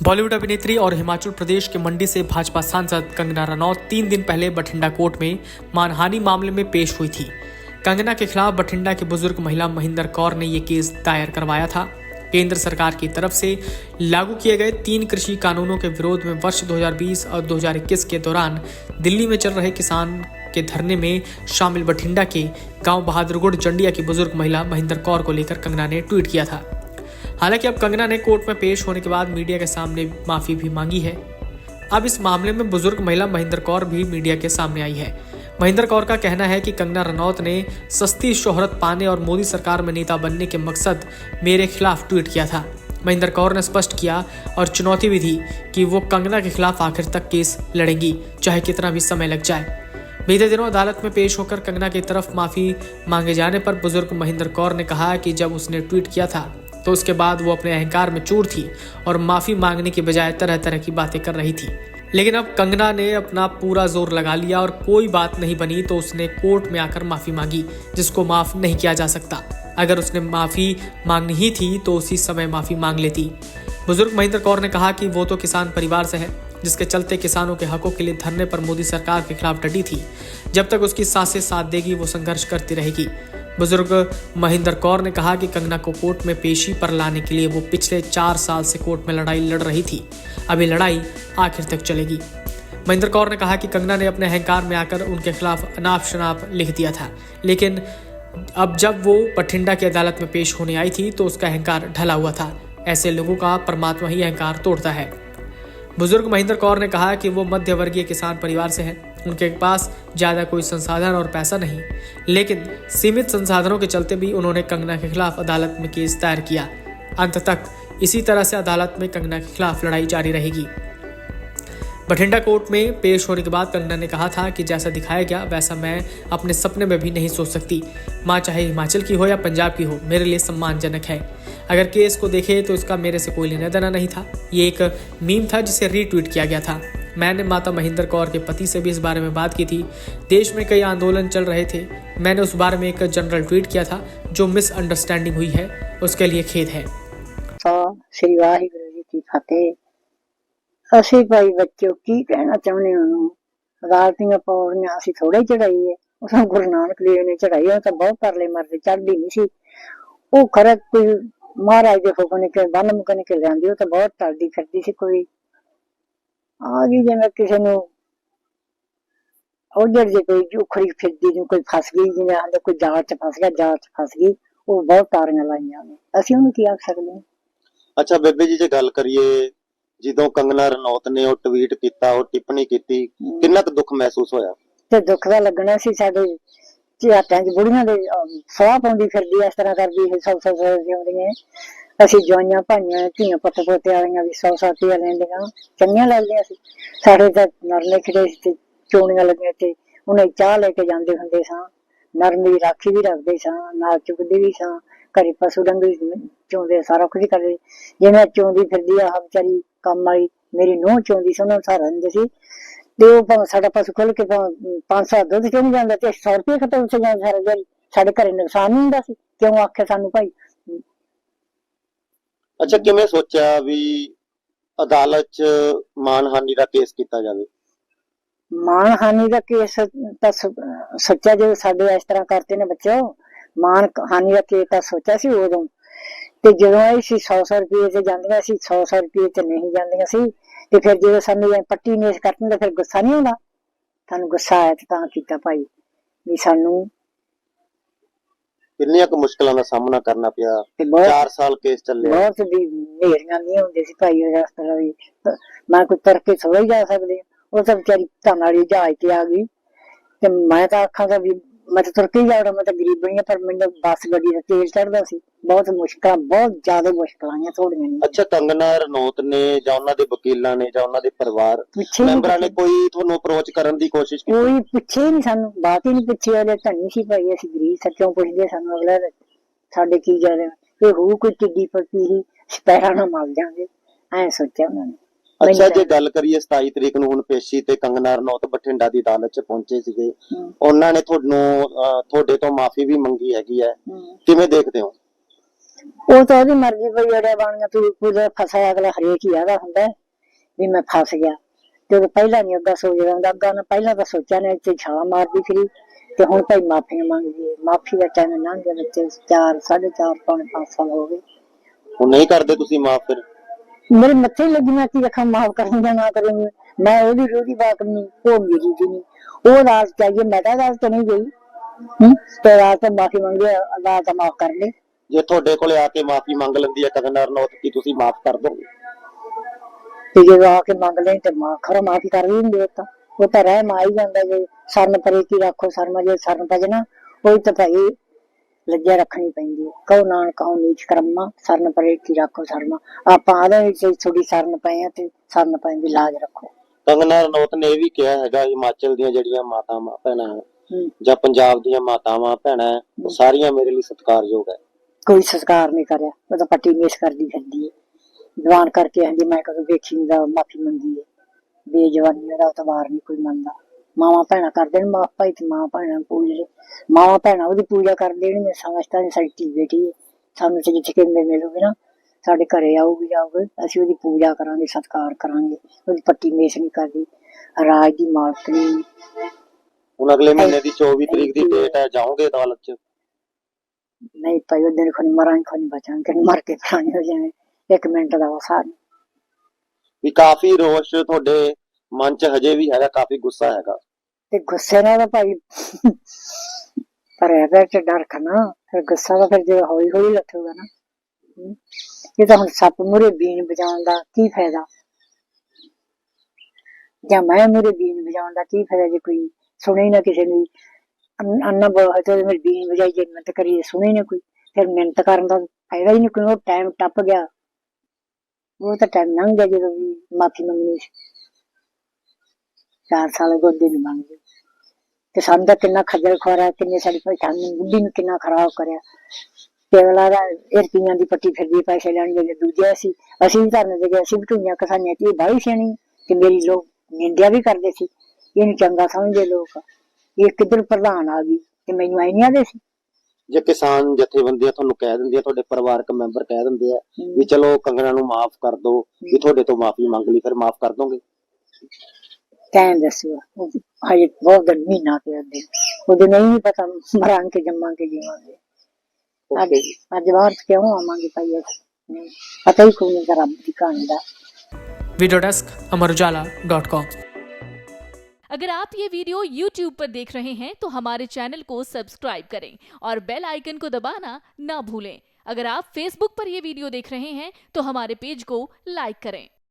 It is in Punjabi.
बॉलीवुड अभिनेत्री और हिमाचल प्रदेश के मंडी से भाजपा सांसद कंगना रनौत 3 दिन पहले बठिंडा कोर्ट में मानहानि मामले में पेश हुई थी। कंगना के खिलाफ बठिंडा की बुजुर्ग महिला महिंदर कौर ने ये केस दायर करवाया था। केंद्र सरकार की तरफ से लागू किए गए 3 कृषि कानूनों के विरोध में वर्ष 2020 और 2021 के दौरान दिल्ली में चल रहे किसान के धरने में शामिल बठिंडा के गांव बहादुरगढ़ जंडिया की बुजुर्ग महिला महिंदर कौर को लेकर कंगना ने ट्वीट किया था। हालांकि अब कंगना ने कोर्ट में पेश होने के बाद मीडिया के सामने माफी भी मांगी है। अब इस मामले में बुजुर्ग महिला महिंदर कौर भी मीडिया के सामने आई है। महिंदर कौर का कहना है कि कंगना रनौत ने सस्ती शोहरत पाने और मोदी सरकार में नेता बनने के मकसद मेरे खिलाफ ट्वीट किया था। महिंदर कौर ने स्पष्ट किया और चुनौती भी दी कि वो कंगना के खिलाफ आखिर तक केस लड़ेंगी, चाहे कितना भी समय लग जाए। बीते दिनों अदालत में पेश होकर कंगना की तरफ माफी मांगे जाने पर बुजुर्ग महिंदर कौर ने कहा कि जब उसने ट्वीट किया था तो उसके बाद वो अपने अहंकार में चूर थी और माफी मांगने की बजाय तरह तरह की बातें कर रही थी। लेकिन अब कंगना ने अपना पूरा जोर लगा लिया और कोई बात नहीं बनी तो उसने कोर्ट में आकर माफी मांगी, जिसको माफ नहीं किया जा सकता। अगर उसने माफी मांगनी ही थी तो उसी समय माफी मांग लेती। बुजुर्ग महिंदर कौर ने कहा कि वो तो किसान परिवार से है, जिसके चलते किसानों के हकों के लिए धरने पर मोदी सरकार के खिलाफ डटी थी। जब तक उसकी सांसें साथ देगी वो संघर्ष करती रहेगी। बुजुर्ग महिंदर कौर ने कहा कि कंगना को कोर्ट में पेशी पर लाने के लिए वो पिछले 4 साल से कोर्ट में लड़ाई लड़ रही थी। अभी लड़ाई आखिर तक चलेगी। महिंदर कौर ने कहा कि कंगना ने अपने अहंकार में आकर उनके खिलाफ अनाप शनाप लिख दिया था, लेकिन अब जब वो बठिंडा की अदालत में पेश होने आई थी तो उसका अहंकार ढला हुआ था। ऐसे लोगों का परमात्मा ही अहंकार तोड़ता है। बुजुर्ग महिंदर कौर ने कहा कि वो मध्य वर्गीय किसान परिवार से हैं। उनके पास ज्यादा कोई संसाधन और पैसा नहीं, लेकिन सीमित संसाधनों के चलते भी उन्होंने कंगना के खिलाफ अदालत में केस दायर किया। अंत तक इसी तरह से अदालत में कंगना के खिलाफ लड़ाई जारी रहेगी। बठिंडा कोर्ट में पेश होने के बाद कंगना ने कहा था कि जैसा दिखाया गया वैसा मैं अपने सपने में भी नहीं सोच सकती। माँ चाहे हिमाचल की हो या पंजाब की हो, मेरे लिए सम्मानजनक है। अगर केस को देखे तो इसका मेरे से कोई लेना देना नहीं था। ये एक मीम था जिसे रीट्वीट किया गया था। मैंने माता महिंदर कौर के पति से भी इस बारे में बात की थी। देश में कई आंदोलन चल रहे थे। मैंने उस बारे में एक जनरल ट्वीट किया था। जो मिसअंडरस्टैंडिंग हुई है उसके लिए खेद है। श्री वाहिगुरु जी की फतेह। ਅਸੀਂ ਭਾਈ ਬੱਚੋ ਕੀ ਕਹਿਣਾ ਚਾਹੁੰਦੇ ਹਾਂ। ਅਦਾਲਤੀਆਂ ਪੌੜੀਆਂ ਅਸੀਂ ਥੋੜੇ ਚੜਾਈ ਹੈ, ਉਸ ਨੂੰ ਗੁਰੂ ਨਾਨਕ ਦੇਵ ਨੇ ਚੜਾਈ। ਉਹ ਤਾਂ ਬਹੁਤ ਤਰਲੇ ਮਰਦੇ, ਚੜ੍ਹਦੀ ਨਹੀਂ ਸੀ। ਉਹ ਖਰਾ ਕੋਈ ਮਹਾਰਾਜ ਦੇ ਹੁਕਮ ਕੇ ਬੰਨ ਮੁਕਨ ਕੇ ਲਿਆਂਦੀ। ਉਹ ਤਾਂ ਬਹੁਤ ਟਲਦੀ ਫਿਰਦੀ ਸੀ। ਕੋਈ ਆ ਗਈ ਜਿਵੇਂ ਕਿਸੇ ਨੂੰ ਉਜੜ ਜੇ ਕੋਈ ਉਖੜੀ ਫਿਰਦੀ ਨੂੰ ਕੋਈ ਫਸ ਗਈ, ਜਿਵੇਂ ਆਂਦੇ ਕੋਈ ਜਾਲ ਚ ਫਸ ਗਿਆ, ਜਾਲ ਚ ਫਸ ਗਈ। ਉਹ ਬਹੁਤ ਤਾਰੀਆਂ ਲਾਈਆਂ ਨੇ, ਅਸੀਂ ਉਹਨੂੰ ਕੀ ਆਖ ਸਕਦੇ ਹਾਂ। ਅੱਛਾ ਬੇਬੇ ਜੀ, ਜੇ ਗੱਲ ਕਰੀਏ ਜਦੋਂ ਕੰਗਨਾ ਰਣੌਤ ਨੇ ਉਹ ਟਵੀਟ ਕੀਤਾ, ਉਹ ਟਿੱਪਣੀ ਕੀਤੀ, ਕਿੰਨਾ ਕੁ ਦੁੱਖ ਮਹਿਸੂਸ ਹੋਇਆ? ਤੇ ਦੁੱਖ ਦਾ ਲੱਗਣਾ ਸੀ। ਸਾਡੇ ਝਾਟਾਂ ਚ ਬੁੜੀਆਂ ਦੇ ਸਵਾਹ ਪਾਉਂਦੀ ਫਿਰਦੀ, ਇਸ ਤਰ੍ਹਾਂ ਕਰਦੀ ਹੈ। 100 ਜਿਉਂਦੀਆਂ ਅਸੀਂ ਜਵਾਈਆਂ ਭਾਈਆਂ ਧੀਆਂ ਪੁੱਤ ਪੋਤੇ ਵਾਲੀਆਂ ਵੀ 100 ਰੁਪਇਆ ਲੈਂਦੀਆਂ, ਚੰਗੀਆਂ ਲੱਗਦੀਆਂ ਸੀ। ਸਾਡੇ ਤਾਂ ਨਰਲੇ ਖਿੜੇ ਤੇ ਚੋਣੀਆਂ ਲੱਗੀਆਂ ਤੇ ਉਹਨੇ ਚਾਹ ਲੈ ਕੇ ਜਾਂਦੇ ਹੁੰਦੇ ਸਾਂ। ਨਰਮੀ ਰਾਖੀ ਵੀ ਰੱਖਦੇ ਸਾਂ, ਨਾਲ ਚੁਗਦੇ ਵੀ ਸਾਂ। ਘਰੇ ਪਸ਼ੂ ਡੰਗਰ ਚੋਂਦੇ, ਸਾਰਾ ਕੁਝ ਕਰਦੇ। ਜਿਵੇਂ ਚੋਂਦੀ ਫਿਰਦੀ ਆ ਵਿਚਾਰੀ ਕੰਮ ਵਾਲੀ, ਮੇਰੀ ਨੂੰਹ ਚੋਂਦੀ ਸੀ, ਉਹਨਾਂ ਨੂੰ ਸਹਾਰਾ ਦਿੰਦੇ ਸੀ। ਤੇ ਉਹ ਭਾਵੇਂ ਸਾਡਾ ਪਸ਼ੂ ਖੋਲ ਕੇ 500 ਦੁੱਧ ਚੋਂ ਜਾਂਦਾ ਤੇ 100 ਰੁਪਏ ਖਤਮ ਹੋ ਜਾਂਦਾ ਸਾਰਾ ਦਿਨ। ਸਾਡੇ ਘਰੇ ਨੁਕਸਾਨ ਨਹੀਂ ਹੁੰਦਾ ਸੀ। ਕਿਉਂ ਆਖਿਆ ਸਾਨੂੰ ਭਾਈ? ਅੱਛਾ, ਕਿਵੇਂ ਸੋਚਿਆ ਵੀ ਅਦਾਲਤ 'ਚ ਮਾਨਹਾਨੀ ਦਾ ਕੇਸ ਕੀਤਾ ਜਾਵੇ? ਮਾਨਹਾਨੀ ਦਾ ਕੇਸ ਤਾਂ ਸੱਚਾ ਜੋ ਸਾਡੇ ਇਸ ਤਰ੍ਹਾਂ ਕਰਦੇ ਨੇ ਬੱਚੋ, ਮਾਨਹਾਨੀ ਦਾ ਕੇਸ ਤਾਂ ਸੋਚਿਆ ਸੀ ਉਦੋਂ। ਤੇ ਜਦੋਂ ਇਹ ਸੀ 100 ਰੁਪਏ ਤੇ ਜਾਂਦੀਆਂ ਸੀ, 100 ਰੁਪਏ ਤੇ ਨਹੀਂ ਜਾਂਦੀਆਂ ਸੀ। ਤੇ ਫਿਰ ਜਦੋਂ ਸਾਨੂੰ ਪੱਟੀ ਨੇਸ ਕੱਟਣ ਦਾ ਫਿਰ ਗੁੱਸਾ ਨਹੀਂ ਆਉਂਦਾ? ਸਾਨੂੰ ਗੁੱਸਾ ਆਇਆ ਤੇ ਤਾਂ ਕੀਤਾ ਭਾਈ ਵੀ ਸਾਨੂੰ ਕਿੰਨੀਆਂ ਕੁ ਮੁਸ਼ਕਲਾਂ ਦਾ ਸਾਹਮਣਾ ਕਰਨਾ ਪਿਆ। 4 ਸਾਲ ਕੇਸ ਚੱਲਿਆ। ਬਹੁਤ ਵੀ ਨੇਰੀਆਂ ਨਹੀਂ ਹੁੰਦੇ ਸੀ ਭਾਈ। ਇਸ ਤਰ੍ਹਾਂ ਵੀ ਮੈਂ ਕੋਈ ਤੁਰ ਕੇ ਥੋੜਾ ਹੀ ਜਾ ਸਕਦੇ। ਉਹ ਤਾਂ ਵਿਚਾਰੀ ਧਨ ਵਾਲੀ ਜਹਾਜ਼ ਤੇ ਆ ਗਈ ਤੇ ਮੈਂ ਤਾਂ ਆਖਾਂ ਦਾ ਵੀ ਮੈਂ ਤਾਂ ਤੁਰ ਕੇ ਹੀ ਜਾਣਾ। ਮੈਂ ਤਾਂ ਗਰੀਬ ਬਣੀ, ਪਰ ਮੈਨੂੰ ਬੱਸ ਗੱਡੀ ਦਾ ਤੇਲ ਚੜਦਾ ਸੀ। ਬਹੁਤ ਮੁਸ਼ਕਲਾਂ, ਬਹੁਤ ਜ਼ਿਆਦਾ ਮੁਸ਼ਕਲਾਂ ਆਈਆਂ ਥੋੜੀਆਂ ਨਹੀਂ। ਅੱਛਾ, ਕੰਗਨਾ ਰਣੌਤ ਨੇ ਜਾਂ ਉਹਨਾਂ ਦੇ ਵਕੀਲਾਂ ਨੇ ਜਾਂ ਉਹਨਾਂ ਦੇ ਪਰਿਵਾਰ ਮੈਂਬਰਾਂ ਨੇ ਕੋਈ ਤੁਹਾਨੂੰ ਅਪਰੋਚ ਕਰਨ ਦੀ ਕੋਸ਼ਿਸ਼ ਕੀਤੀ? ਕੋਈ ਪੁੱਛੇ ਨਹੀਂ ਸਾਨੂੰ, ਬਾਤ ਹੀ ਨਹੀਂ ਪੁੱਛੀ। ਉਹਦੇ ਧਨੀ ਸੀ ਭਾਈ, ਅਸੀਂ ਗਰੀਬ ਸੱਚੋਂ ਪੁੱਛਦੇ ਸਾਨੂੰ। ਅਗਲਾ ਸਾਡੇ ਕੀ ਜਾ ਰਿਹਾ, ਇਹ ਹੋਊ ਕੋਈ ਟਿੱਡੀ ਪੱਟੀ ਹੀ ਸਪੈਰਾਂ ਨਾਲ ਮਰ ਜਾਵਾਂਗੇ, ਐਂ ਸੋਚਿਆ ਉਹਨਾਂ ਨੇ। ਅੱਛਾ, ਜੇ ਗੱਲ ਕਰੀਏ 27 ਤਰੀਕ ਨੂੰ ਹੁਣ ਪੇਸ਼ੀ ਤੇ ਕੰਗਨਾ ਰਣੌਤ ਬਠਿੰਡਾ ਦੀ ਅਦਾਲਤ 'ਚ ਪਹੁੰਚੇ ਸੀਗੇ। ਉਹਨਾਂ ਨੇ ਤੁਹਾਡੇ ਤੋਂ ਮਾਫੀ ਵੀ ਮੰਗੀ ਹੈਗੀ ਹੈ, ਕਿਵੇਂ ਦੇਖਦੇ ਹੋ? ਉਹ ਤਾਂ ਉਹਦੀ ਮਰਜ਼ੀ ਪਈ ਅੜਿਆ ਬਣੀਆਂ ਤੂੰ ਕੁਝ ਫਸਿਆ ਅਗਲਾ ਹਰੇਕ ਹੀ ਆਦਾ ਹੁੰਦਾ ਵੀ ਮੈਂ ਫਸ ਗਿਆ ਤੇ ਉਹ ਪਹਿਲਾਂ ਨਹੀਂ ਅੱਗਾ ਸੋਚਦਾ ਹੁੰਦਾ ਅੱਗਾ ਨਾ ਪਹਿਲਾਂ ਤਾਂ ਸੋਚਿਆ ਨੇ ਇੱਥੇ ਛਾਲਾਂ ਮਾਰਦੀ ਫਿਰੀ ਤੇ ਹੁਣ ਭਾਈ ਮਾਫੀਆਂ ਮੰਗਦੀ ਮਾਫੀ ਦਾ ਟਾਈਮ ਲੰਘ ਗਿਆ ਬੱਚੇ 4 4.5 ਪੌਣੇ 5 ਸਾਲ ਹੋ ਗਏ ਹੁਣ ਨਹੀਂ ਕਰਦੇ ਤੁਸੀਂ ਮਾਫ ਫਿਰ ਮੇਰੇ ਮੱਥੇ ਲੱਗੀ ਮੈਂ ਕੀ ਅੱਖਾਂ ਮਾਫ ਕਰਨ ਜਾਂ ਨਾ ਕਰੂੰਗੀ ਮੈਂ ਉਹਦੀ ਰੋਦੀ ਬਾਤ ਨਹੀਂ ਉਹ ਮੇਰੀ ਦੀ ਨਹੀਂ ਉਹ ਰਾਤ ਚਾਹੀਏ ਮੈਂ ਤਾਂ ਰਾਤ ਨਹੀਂ ਗਈ ਤੇ ਰਾਤ ਮਾਫੀ ਮੰਗੀ ਅੱਲਾਹ ਤਾਂ ਮਾਫ ਕਰ ਲੈ ਜੇ ਤੁਹਾਡੇ ਕੋਲੇ ਆ ਕੇ ਮਾਫੀ ਮੰਗ ਲੈਂਦੀ ਹੈ ਕੰਗਨਾ ਰਣੌਤ ਕੀ ਤੁਸੀਂ ਮਾਫ ਕਰ ਦੋਗੇ ਤੇ ਜਦੋਂ ਆ ਕੇ ਮੰਗ ਲੈ ਤੇ ਖਰਾ ਮਾਫੀ ਕਰ ਵੀ ਹੁੰਦੀ ਤਾਂ ਉਹ ਤਾਂ ਰਹਿ ਮਾ ਹੀ ਜਾਂਦਾ ਜੇ ਸਰਨ ਪਰੇ ਕੀ ਰੱਖੋ ਸ਼ਰਮਾ ਜੇ ਸਰਨ ਪੈ ਜਾਣਾ ਉਹ ਤਾਂ ਭਾਈ ਲੱਜਾ ਰੱਖਣੀ ਪੈਂਦੀ ਹੈ ਕਹੋ ਨਾਨਕ ਕਹੋ ਨੀਚ ਕਰਮਾ ਸਰਨ ਪਰੇ ਕੀ ਰੱਖੋ ਸ਼ਰਮਾ ਆਪਾਂ ਆਦੇ ਵਿੱਚ ਥੋੜੀ ਸਰਨ ਪਏ ਆ ਤੇ ਸਰਨ ਪੈਣ ਦੀ ਲਾਜ ਰੱਖੋ ਕੰਗਨਾ ਰਣੌਤ ਨੇ ਇਹ ਵੀ ਕਿਹਾ ਹੈਗਾ ਹਿਮਾਚਲ ਦੀਆਂ ਜਿਹੜੀਆਂ ਮਾਤਾਵਾਂ ਭੈਣਾਂ ਜਾਂ ਪੰਜਾਬ ਦੀਆਂ ਮਾਤਾਵਾਂ ਭੈਣਾਂ ਉਹ ਸਾਰੀਆਂ ਮੇਰੇ ਲਈ ਸਤਿਕਾਰਯੋਗ ਹੈ ਕੋਈ ਸੰਸਕਾਰ ਨਹੀਂ ਕਰਿਆ ਉਹ ਤਾਂ ਪੱਟੀ ਮੇਸ ਕਰਦੀ ਫਿਰਦੀ ਹੈ ਜਵਾਨ ਕਰਕੇ ਆਂਦੀ ਮੈਂ ਕਦੋਂ ਵੇਖੀ ਦਾ ਮਾਫੀ ਮੰਗੀ ਹੈ ਬੇਜਵਾਨੀ ਦਾ ਉਤਵਾਰ ਨਹੀਂ ਕੋਈ ਮੰਨਦਾ ਮਾਵਾਂ ਭੈਣਾਂ ਕਰਦੇ ਨੇ ਮਾਂ ਭਾਈ ਤੇ ਮਾਂ ਭੈਣਾਂ ਪੂਜਦੇ ਮਾਵਾਂ ਭੈਣਾਂ ਉਹਦੀ ਪੂਜਾ ਕਰ ਦੇਣਗੀਆਂ ਸਮਝਦਾ ਨਹੀਂ ਸਾਡੀ ਧੀ ਬੇਟੀ ਹੈ ਸਾਨੂੰ ਤੇ ਜਿੱਥੇ ਕਿੰਨੇ ਮਿਲੂਗੇ ਨਾ ਸਾਡੇ ਘਰੇ ਆਊਗੀ ਜਾਊਗੇ ਅਸੀਂ ਉਹਦੀ ਪੂਜਾ ਕਰਾਂਗੇ ਸਤਿਕਾਰ ਕਰਾਂਗੇ ਉਹਦੀ ਪੱਟੀ ਮੇਸ ਨਹੀਂ ਕਰਦੀ ਰਾਜ ਦੀ ਮਾਲਕਣੀ ਹੁਣ ਅਗਲੇ ਮਹੀਨੇ ਦੀ 24 ਤਰੀਕ ਦੀ ਡੇਟ ਹੈ ਜਾਓਗੇ ਅਦਾਲਤ 'ਚ ਨਹੀਂ ਭਾਈ ਉਹ ਦਿਨ ਖੁਦ ਮਰਾਂਗੇ ਖੁਦ ਬਚਾਂਗੇ ਮਰ ਕੇ ਪੁਰਾਣੇ ਹੋ ਜਾਣੇ 1 ਮਿੰਟ ਦਾ ਵਸਾ ਵੀ ਕਾਫੀ ਰੋਸ਼ ਤੁਹਾਡੇ ਮਨ 'ਚ ਹਜੇ ਵੀ ਹੈਗਾ ਕਾਫੀ ਗੁੱਸਾ ਹੈਗਾ ਤੇ ਗੁੱਸੇ ਨਾਲ ਤਾਂ ਭਾਈ ਪਰ ਇਹਦੇ ਚ ਡਰ ਖਣਾ ਫਿਰ ਗੁੱਸਾ ਤਾਂ ਫਿਰ ਜੇ ਹੌਲੀ ਹੌਲੀ ਲੱਥੂਗਾ ਨਾ ਇਹ ਤਾਂ ਹੁਣ ਸੱਪ ਮੂਰੇ ਬੀਨ ਵਜਾਉਣ ਦਾ ਕੀ ਫਾਇਦਾ ਜਾਂ ਮੈਂ ਮੂਰੇ ਬੀਨ ਵਜਾਉਣ ਦਾ ਕੀ ਫਾਇਦਾ ਜੇ ਕੋਈ ਸੁਣੇ ਨਾ ਕਿਸੇ ਨੂੰ ਅੰਨਾ ਬਹੁਤ ਮੇਰੀ ਬੀਨ ਵਜਾਈ ਜੇ ਮਿਹਨਤ ਕਰੀ ਸੁਣੇ ਨਾ ਕੋਈ ਫਿਰ ਮਿਹਨਤ ਕਰਨ ਦਾ ਫਾਇਦਾ ਹੀ ਨਹੀਂ ਕੋਈ ਉਹ ਟਾਈਮ ਟੱਪ ਗਿਆ ਉਹ ਤਾਂ ਟਾਈਮ ਲੰਘ ਗਿਆ ਜਦੋਂ ਵੀ ਮਾਫੀ ਮੰਗਣੀ 4 ਸਾਲ ਗੋਦੇ ਨਹੀਂ ਮੰਗਦੇ ਤੇ ਸਾਨੂੰ ਤਾਂ ਕਿੰਨਾ ਖੱਜਲ ਖੁਆਰਾ ਕਿੰਨੇ ਸਾਡੀ ਪਛਾਣ ਬੁੱਢੀ ਨੂੰ ਕਿੰਨਾ ਖਰਾਬ ਕਰਿਆ ਤੇ ਅਗਲਾ ਦਾ ਰੁਪਈਆਂ ਦੀ ਪੱਟੀ ਫਿਰਦੀ ਪੈਸੇ ਲੈਣ ਜਿਹੜੇ ਦੂਜੇ ਅਸੀਂ ਵੀ ਧਰਨ ਦੇ ਅਸੀਂ ਵੀ ਢੂਈਆਂ ਕਸਾਈਆਂ ਤੇ ਬਾਹਲੀ ਸਿਆਣੀ ਤੇ ਮੇਰੀ ਲੋਕ ਨਿੰਦਿਆ ਵੀ ਕਰਦੇ ਸੀ ਇਹਨੂੰ ਚੰਗਾ ਸਮਝਦੇ ਲੋਕ ਇਹ ਕਿੱਧਰ ਪ੍ਰਧਾਨ ਆ ਗਈ ਤੇ ਮੈਨੂੰ ਆਈ ਨਹੀਂ ਆਦੇ ਸੀ ਜੇ ਕਿਸਾਨ ਜਥੇਬੰਦੀਆਂ ਤੁਹਾਨੂੰ ਕਹਿ ਦਿੰਦੀ ਆ ਤੁਹਾਡੇ ਪਰਿਵਾਰਕ ਮੈਂਬਰ ਕਹਿ ਦਿੰਦੇ ਆ ਵੀ ਚਲੋ ਕੰਗਨਾ ਨੂੰ ਮਾਫ ਕਰ ਦੋ ਵੀ ਤੁਹਾਡੇ ਤੋਂ ਮਾਫੀ ਮੰਗ ਲਈ ਫਿਰ ਮਾਫ ਕਰ ਦੋਗੇ ਕਹਿਣ ਦੱਸੋ ਹਜੇ ਬਹੁਤ ਦਿਨ ਮਹੀਨਾ ਤੇ ਅੱਦੇ ਉਹਦੇ ਨਹੀਂ ਪਤਾ ਮਰਾਂਗੇ ਕੇ ਜੰਮਾਂਗੇ ਜੀਵਾਂਗੇ ਅੱਜ ਬਾਹਰ ਕਿਉਂ ਆਵਾਂਗੇ ਭਾਈ ਨਹੀਂ ਪਤਾ ਹੀ ਕੋਈ ਨਹੀਂ ਰੱਬ ਦੀ ਕਹਾਣੀ ਦਾ वीडियो डेस्क amarujala.com। अगर आप ये वीडियो YouTube पर देख रहे हैं तो हमारे चैनल को सब्सक्राइब करें और बेल आइकन को दबाना ना भूलें। अगर आप Facebook पर ये वीडियो देख रहे हैं तो हमारे पेज को लाइक करें।